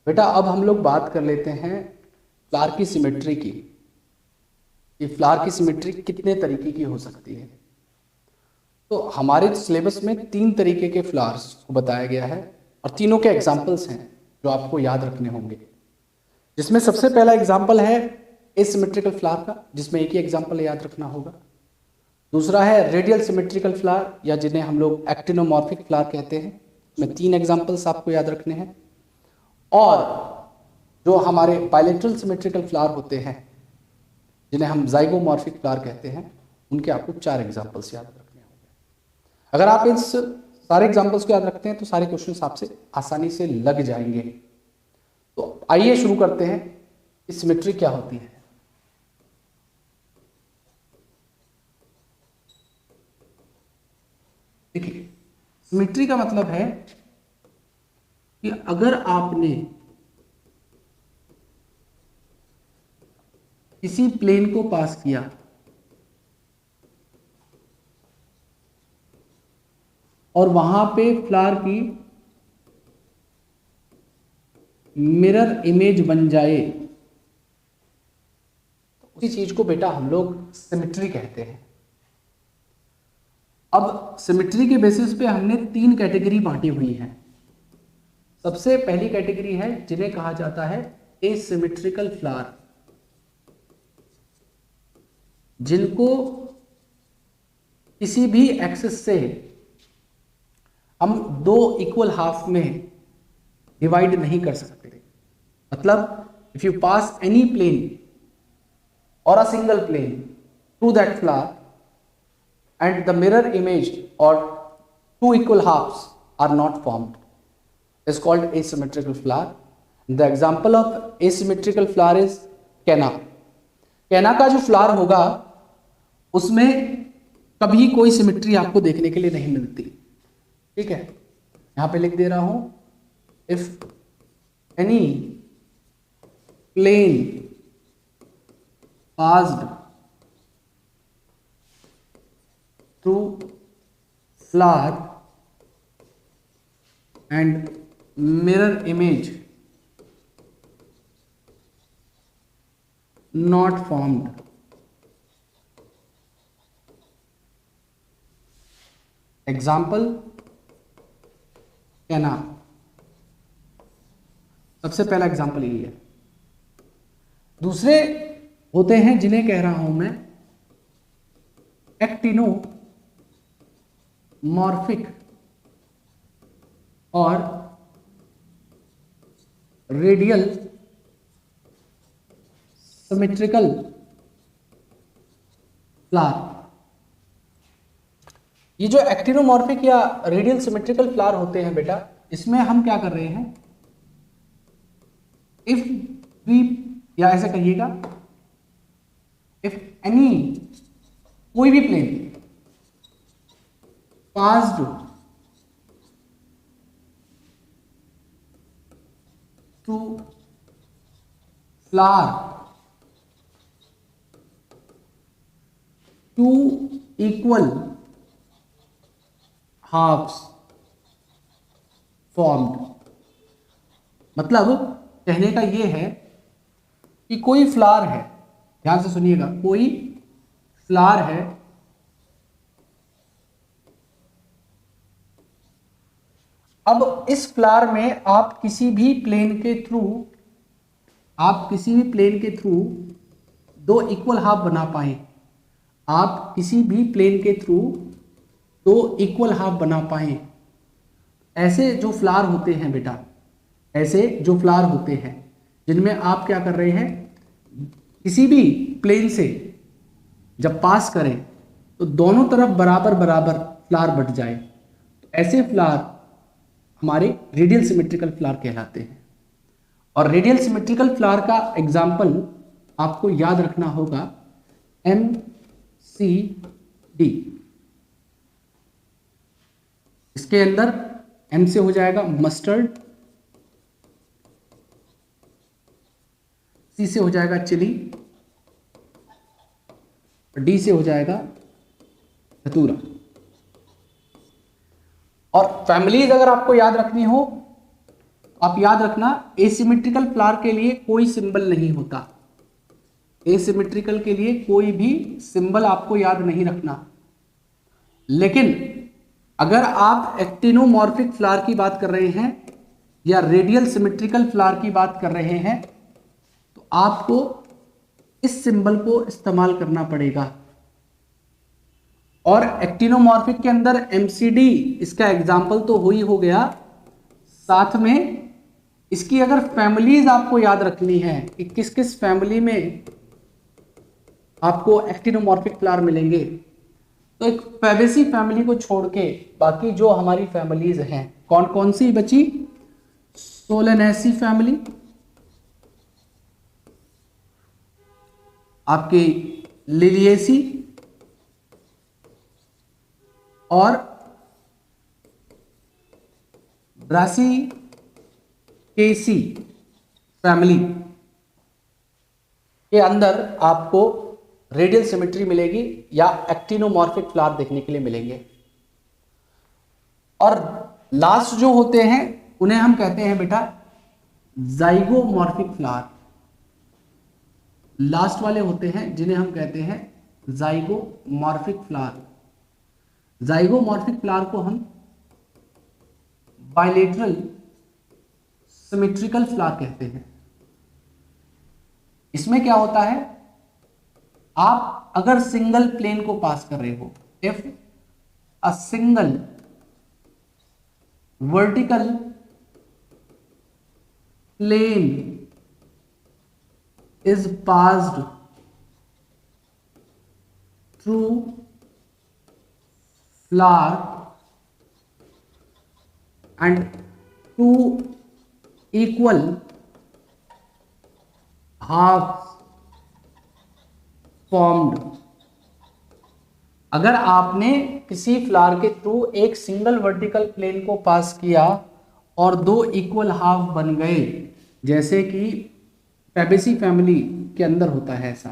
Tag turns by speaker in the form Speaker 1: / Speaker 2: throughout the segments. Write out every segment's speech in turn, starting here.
Speaker 1: बेटा अब हम लोग बात कर लेते हैं फ्लावर की सिमेट्री की। ये फ्लावर की सिमेट्री कितने तरीके की हो सकती है। तो हमारे सिलेबस में 3 तरीके के फ्लावर्स को बताया गया है और तीनों के एग्जाम्पल्स हैं जो आपको याद रखने होंगे। जिसमें सबसे पहला एग्जाम्पल है एसिमेट्रिकल फ्लावर का, जिसमें एक ही एग्जाम्पल याद रखना होगा। दूसरा है रेडियल सिमेट्रिकल फ्लावर या जिन्हें हम लोग एक्टिनोमॉर्फिक फ्लावर कहते हैं, इसमें 3 एग्जाम्पल्स आपको याद रखने हैं। और जो हमारे बायलेटरल सिमेट्रिकल फ्लावर होते हैं जिन्हें हम जाइगोमॉर्फिक फ्लावर कहते हैं, उनके आपको 4 एग्जाम्पल्स याद रखने होंगे। अगर आप इस सारे एग्जाम्पल्स को याद रखते हैं तो सारे क्वेश्चंस आपसे आसानी से लग जाएंगे। तो आइए शुरू करते हैं कि सिमेट्री क्या होती है। देखिए, सिमेट्री का मतलब है कि अगर आपने किसी प्लेन को पास किया और वहां पे फ्लावर की मिरर इमेज बन जाए तो उसी चीज को बेटा हम लोग सिमेट्री कहते हैं। अब सिमेट्री के बेसिस पे हमने 3 कैटेगरी बांटी हुई है। सबसे पहली कैटेगरी है जिन्हें कहा जाता है एसिमेट्रिकल फ्लावर, जिनको किसी भी एक्सिस से हम 2 इक्वल हाफ में डिवाइड नहीं कर सकते। मतलब if you pass any plane और a single plane through that flower and the mirror image or 2 equal halves are not formed is called asymmetrical flower. The example of asymmetrical flower is कैना। कैना का जो flower होगा उसमें कभी कोई symmetry आपको देखने के लिए नहीं मिलती। ठीक है, यहां पे लिख दे रहा हूं, if any plane passed through flower and mirror image not formed, example canna. सबसे पहला एग्जाम्पल यही है। दूसरे होते हैं जिन्हें कह रहा हूं मैं एक्टिनोमॉर्फिक और रेडियल सिमेट्रिकल फ्लावर। ये जो एक्टिनोमॉर्फिक या रेडियल सिमेट्रिकल फ्लावर होते हैं बेटा, इसमें हम क्या कर रहे हैं, इफ वी या ऐसे कहिएगा, इफ एनी कोई भी plane passed through flower 2 equal halfs formed. मतलब कहने का यह है कि कोई फ्लावर है, ध्यान से सुनिएगा, कोई फ्लावर है अब इस फ्लावर में आप किसी भी प्लेन के थ्रू 2 इक्वल हाफ बना पाए, आप किसी भी प्लेन के थ्रू 2 इक्वल हाफ बना पाए। ऐसे जो फ्लावर होते हैं बेटा, ऐसे जो फ्लावर होते हैं जिनमें आप क्या कर रहे हैं, किसी भी प्लेन से जब पास करें तो दोनों तरफ बराबर बराबर फ्लावर बट जाए, तो ऐसे फ्लावर हमारे रेडियल सिमेट्रिकल फ्लावर कहलाते हैं। और रेडियल सिमेट्रिकल फ्लावर का एग्जाम्पल आपको याद रखना होगा MCD। इसके अंदर M से हो जाएगा मस्टर्ड, C से हो जाएगा चिली, D से हो जाएगा धतूरा। और फैमिलीज अगर आपको याद रखनी हो आप याद रखना, एसिमेट्रिकल फ्लावर के लिए कोई सिंबल नहीं होता, एसिमेट्रिकल के लिए कोई भी सिंबल आपको याद नहीं रखना। लेकिन अगर आप एक्टिनोमॉर्फिक फ्लावर की बात कर रहे हैं या रेडियल सिमेट्रिकल फ्लावर की बात कर रहे हैं तो आपको इस सिंबल को इस्तेमाल करना पड़ेगा। और एक्टिनोमॉर्फिक के अंदर एमसीडी इसका एग्जाम्पल तो हो ही हो गया, साथ में इसकी अगर फैमिलीज आपको याद रखनी है कि किस किस फैमिली में आपको एक्टिनोमॉर्फिक फ्लावर मिलेंगे, तो एक फैबेसी फैमिली को छोड़ के बाकी जो हमारी फैमिलीज हैं कौन कौन सी बची? सोलेनेसी फैमिली, आपकी लिलिएसी और ब्रासिकेसी फैमिली के अंदर आपको रेडियल सिमेट्री मिलेगी या एक्टिनोमॉर्फिक फ्लावर देखने के लिए मिलेंगे। और लास्ट जो होते हैं उन्हें हम कहते हैं बेटा जाइगोमॉर्फिक फ्लावर। लास्ट वाले होते हैं जिन्हें हम कहते हैं जाइगोमॉर्फिक फ्लावर। जाइगोमॉर्फिक फ्लावर को हम बाइलेटरल सिमेट्रिकल फ्लावर कहते हैं। इसमें क्या होता है, आप अगर सिंगल प्लेन को पास कर रहे हो, if a single vertical plane is passed through flower and two equal halves formed। अगर आपने किसी फ्लावर के थ्रू एक सिंगल वर्टिकल प्लेन को पास किया और दो इक्वल हाफ बन गए, जैसे कि फैबेसी फैमिली के अंदर होता है, ऐसा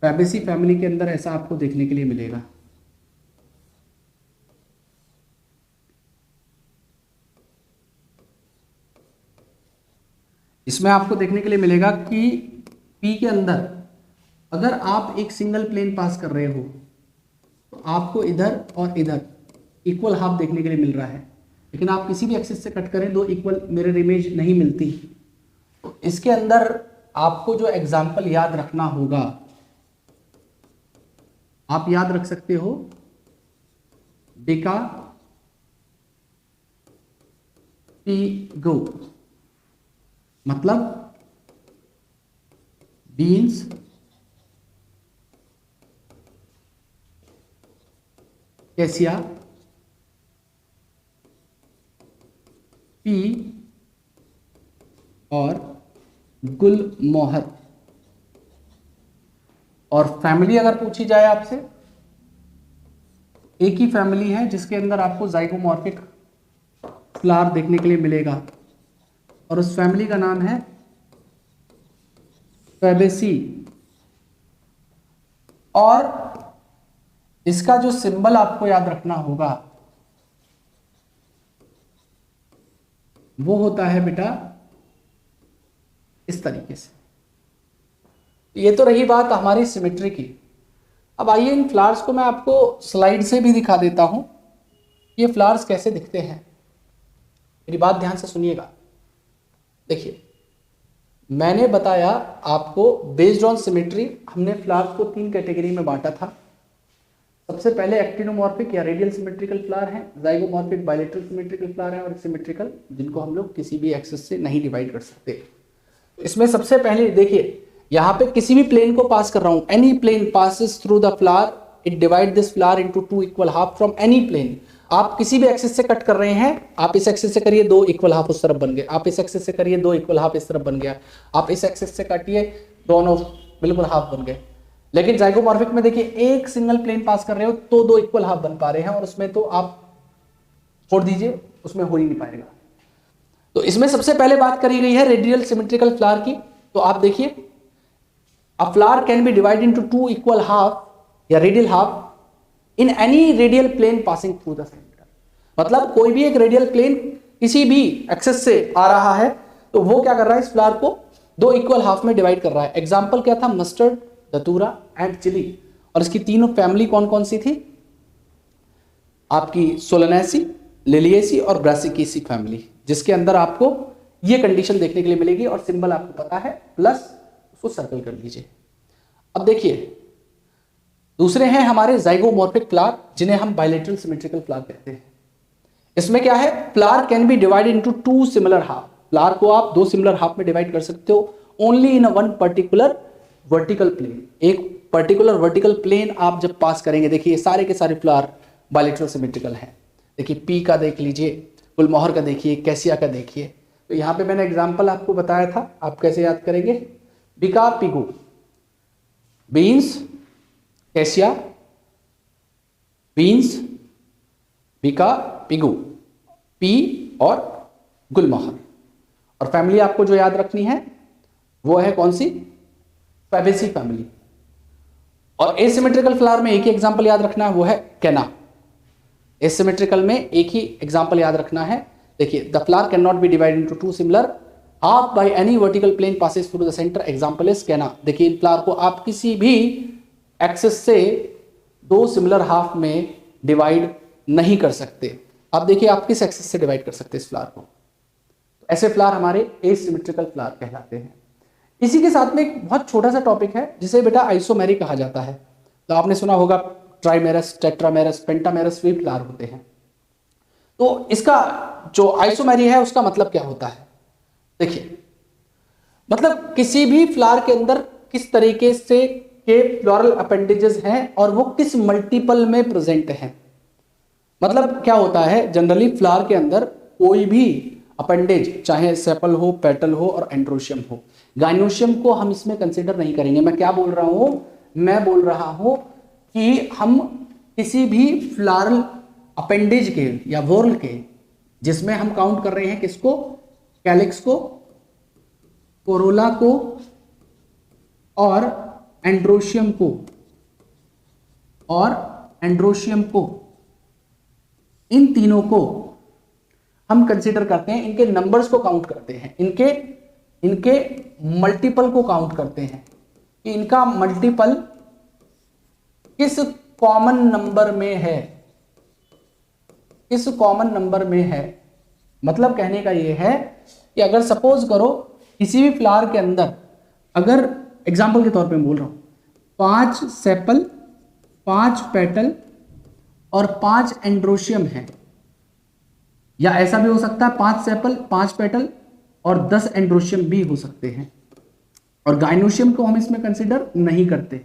Speaker 1: फैबेसी फैमिली के अंदर ऐसा आपको देखने के लिए मिलेगा। इसमें आपको देखने के लिए मिलेगा कि पी के अंदर अगर आप एक सिंगल प्लेन पास कर रहे हो तो आपको इधर और इधर इक्वल हाफ देखने के लिए मिल रहा है, लेकिन आप किसी भी एक्सिस से कट करें दो इक्वल मिरर इमेज नहीं मिलती। तो इसके अंदर आपको जो एग्जाम्पल याद रखना होगा, आप याद रख सकते हो डेका पीगो, मतलब बीन्स कैसिया पी और गुलमोहर। और फैमिली अगर पूछी जाए आपसे, एक ही फैमिली है जिसके अंदर आपको जाइगोमॉर्फिक फ्लावर देखने के लिए मिलेगा और उस फैमिली का नाम है फैबेसी। और इसका जो सिंबल आपको याद रखना होगा वो होता है बेटा इस तरीके से। ये तो रही बात हमारी सिमेट्री की। अब आइए इन फ्लावर्स को मैं आपको स्लाइड से भी दिखा देता हूं, ये फ्लावर्स कैसे दिखते हैं। मेरी बात ध्यान से सुनिएगा। देखिए, मैंने बताया आपको बेस्ड ऑन सिमेट्री हमने फ्लावर्स को 3 कैटेगरी में बांटा था। सबसे पहले एक्टिनोमॉर्फिक या रेडियल सिमेट्रिकल फ्लावर है, जाइगोमॉर्फिक बाइलेटरल सिमेट्रिकल फ्लावर है और सिमेट्रिकल जिनको हम लोग किसी भी एक्सिस से नहीं डिवाइड कर सकते। इसमें सबसे पहले देखिए, यहाँ पे किसी भी प्लेन को पास कर रहा हूं, any plane passes through the flower, it divide this flower into 2 equal half from any plane. आप किसी भी एक्सिस से कट कर रहे हैं, आप इस एक्सिस से करिए 2 इक्वल हाफ उस तरफ बन गए, आप इस एक्सिस से करिए 2 इक्वल हाफ इस तरफ बन गया, आप इस एक्सिस से काटिए दोनों बिल्कुल हाफ बन गए। लेकिन जाइगोमॉर्फिक में देखिए, एक सिंगल प्लेन पास कर रहे हो तो 2 इक्वल हाफ बन पा रहे हैं और उसमें तो आप छोड़ दीजिए, उसमें हो ही नहीं पाएगा। तो इसमें सबसे पहले बात करी गई है रेडियल सिमेट्रिकल फ्लावर की। तो आप देखिए, a flower can be divided into 2 equal half या radial half in any radial plane passing through the centre. मतलब कोई भी एक रेडियल प्लेन किसी भी एक्सेस से आ रहा है तो वो क्या कर रहा है, इस फ्लावर को दो इक्वल हाफ में डिवाइड कर रहा है। एग्जाम्पल क्या था, मस्टर्ड, दतूरा एंड चिली। और इसकी तीनों फैमिली कौन कौन सी थी, आपकी सोलनेसी, लिलिएसी और ब्रासिकेसी फैमिली, जिसके अंदर आपको ये कंडीशन देखने के लिए मिलेगी। और सिंबल आपको पता है प्लस, उसको सर्कल कर लीजिए। अब देखिए दूसरे हैं हमारे जाइगोमॉर्फिक फ्लावर, जिन्हें हम बायलेटरल सिमेट्रिकल फ्लावर कहते हैं। इसमें क्या है, flower can be divided into two similar half. Flower को आप दो सिमिलर हाफ में डिवाइड कर सकते हो only in one particular vertical plane. एक पर्टिकुलर वर्टिकल प्लेन आप जब पास करेंगे, देखिए सारे के सारे फ्लावर बायलेटरल सिमेट्रिकल हैं। देखिए पी का देख लीजिए, गुलमोहर का देखिए, कैसिया का देखिए। तो यहाँ पे मैंने एग्जाम्पल आपको बताया था, आप कैसे याद करेंगे, बिका पिगू, बीन्स, कैसिया, बीन्स, बिका, पिगू, पी और गुलमोहर। और फैमिली आपको जो याद रखनी है वो है कौन सी, फैबेसी फैमिली। और एसिमेट्रिकल फ्लावर में एक ही एग्जांपल याद रखना है, वो है कैना। एसिमेट्रिकल में एक ही एग्जांपल याद रखना है। देखिए the flower can not be divided into two similar half by any vertical plane passes through the centre, example is canna. देखिए इन फ्लावर को आप किसी भी एक्सिस से दो सिमिलर हाफ में डिवाइड नहीं कर सकते। अब देखिए आप किस एक्सिस से डिवाइड कर सकते हैं इस फ्लावर को, तो ऐसे फ्लावर हमारे एसिमेट्रिकल फ्लावर कहलाते हैं। इसी के साथ में एक बहुत छोटा सा टॉपिक है जिसे बेटा आइसोमेरी कहा जाता है। तो आपने सुना होगा ट्राइमेरस, टेट्रामेरस, पेंटामेरस भी फ्लावर होते हैं। तो इसका जो आइसोमेरी है उसका मतलब क्या होता है, देखिए मतलब किसी भी फ्लावर के अंदर किस तरीके से के फ्लोरल अपेंडेजेस हैं और वो किस मल्टीपल में प्रेजेंट हैं। मतलब क्या होता है, जनरली फ्लावर के अंदर कोई भी अपेंडेज, चाहे सेपल हो, पेटल हो और एंड्रोशियम हो, गाइनोशियम को हम इसमें कंसिडर नहीं करेंगे। मैं क्या बोल रहा हूं, मैं बोल रहा हूं कि हम किसी भी फ्लारल अपेंडेज के या वोर्ल के, जिसमें हम काउंट कर रहे हैं किसको, कैलिक्स को, कोरोला को और एंड्रोशियम को, इन तीनों को हम कंसीडर करते हैं, इनके नंबर्स को काउंट करते हैं, इनके मल्टीपल को काउंट करते हैं कि इनका मल्टीपल किस कॉमन नंबर में है, किस कॉमन नंबर में है। मतलब कहने का ये है कि अगर सपोज करो किसी भी फ्लावर के अंदर, अगर एग्जाम्पल के तौर पे मैं बोल रहा हूं, 5 सेपल, 5 पेटल और 5 एंड्रोशियम है, या ऐसा भी हो सकता है 5 सेपल, 5 पेटल और 10 एंड्रोशियम भी हो सकते हैं, और गाइनोशियम को हम इसमें कंसीडर नहीं करते।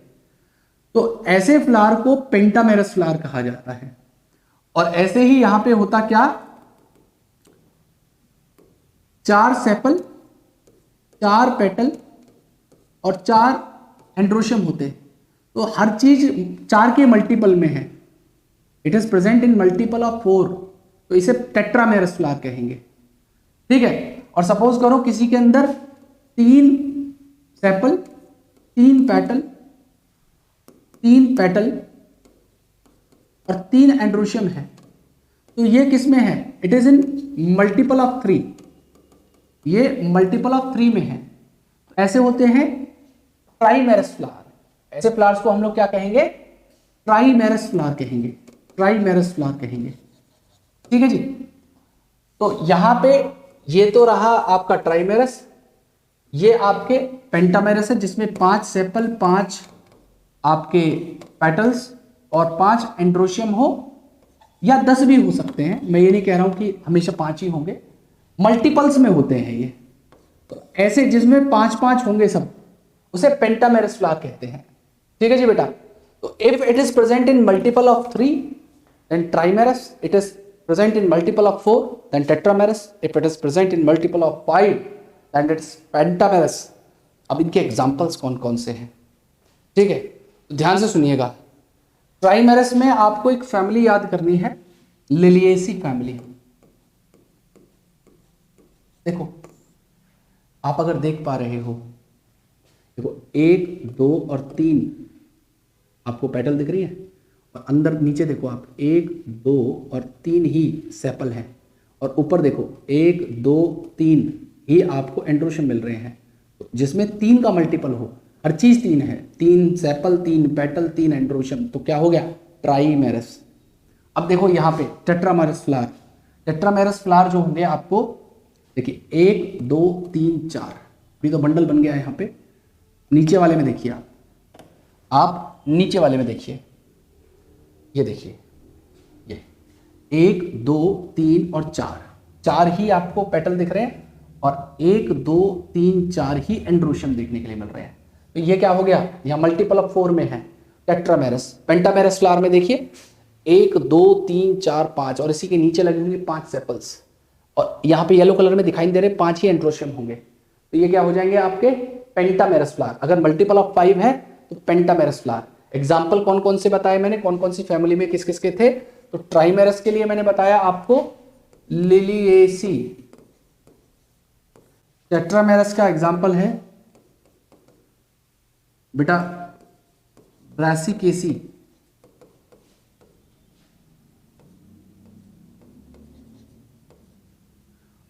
Speaker 1: तो ऐसे फ्लावर को पेंटामेरस फ्लावर कहा जाता है। और ऐसे ही यहां पे होता क्या, 4 सेपल, 4 पेटल और 4 एंड्रोशियम होते, तो हर चीज 4 के मल्टीपल में है, it is present in multiple of 4, तो इसे टेट्रामेरस फ्लावर कहेंगे। ठीक है। और सपोज करो किसी के अंदर 3 सेपल, 3 पेटल और 3 एंड्रोशियम है, तो ये किस में है, it is in multiple of 3, ये मल्टीपल ऑफ 3 में है। ऐसे होते हैं ट्राइमेरस फ्लावर। ऐसे फ्लावर्स को हम लोग क्या कहेंगे, ट्राइमेरस फ्लावर कहेंगे, ट्राइमेरस फ्लावर कहेंगे। ठीक है जी। तो यहां पे ये तो रहा आपका ट्राइमेरस, ये आपके पेंटामेरस है जिसमें 5 सेपल, 5 आपके पेटल्स और 5 एंड्रोशियम हो, या 10 भी हो सकते हैं। मैं ये नहीं कह रहा हूं कि हमेशा 5 ही होंगे, मल्टीपल्स में होते हैं ये। तो ऐसे जिसमें 5-5 होंगे सब, उसे पेंटामेरस फ्लावर कहते हैं। ठीक है जी बेटा। तो if it is present in multiple of 3 then trimerous, it is present in multiple of 4 then tetramerous, if it is present in multiple of 5 then it's pentamerous। अब इनके एग्जांपल्स कौन कौन से हैं, ठीक है, तो ध्यान से सुनिएगा। ट्राइमेरस में आपको एक फैमिली याद करनी है, लिलिएसी फैमिली। देखो आप अगर देख पा रहे हो, देखो 1, 2 और 3 आपको पेटल दिख रही है, और अंदर नीचे देखो आप 1, 2 और 3 ही सेपल हैं, और ऊपर देखो 1 2 3 ही आपको एंड्रोशियम मिल रहे हैं, जिसमें 3 का मल्टीपल हो, हर चीज 3 है, 3 सेपल 3 पेटल 3 एंड्रोशियम, तो क्या हो गया ट्राइमेरस। अब देखो यहाँ पे टेट्रामेरस फ्लावर, टेट्रामेरस फ्लावर जो होंगे आपको देखिए 1 2 3 4, अभी तो बंडल बन गया है यहाँ पे। नीचे वाले में देखिए आप नीचे वाले में देखिए, ये देखिए ये 1 2 3 और 4 ही आपको पेटल दिख रहे हैं और 1 2 3 4 ही एंड्रोशियम देखने के लिए मिल रहे हैं। तो ये क्या हो गया, यहाँ मल्टीपल ऑफ 4 में है टेट्रामेरस। पेंटामेरस फ्लावर में देखिए 1 2 3 4 5 और इसी के नीचे लगे होंगे 5 सेपल्स, और यहाँ पे येलो कलर में दिखाई दे रहे 5 ही एंड्रोशियम होंगे। तो ये क्या हो जाएंगे आपके पेंटामेरस फ्लावर। अगर मल्टीपल ऑफ 5 है तो पेंटामेरस फ्लावर। एग्जाम्पल कौन कौन से बताए मैंने, कौन कौन सी फैमिली में किस किस के थे, तो ट्राइमेरस के लिए मैंने बताया आपको लिलिएसी। टेट्रामेरस का एग्जाम्पल है बेटा ब्रासिकेसी,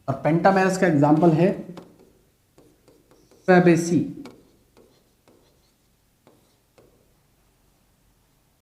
Speaker 1: और पेंटामेरस का एग्जाम्पल है फैबेसी।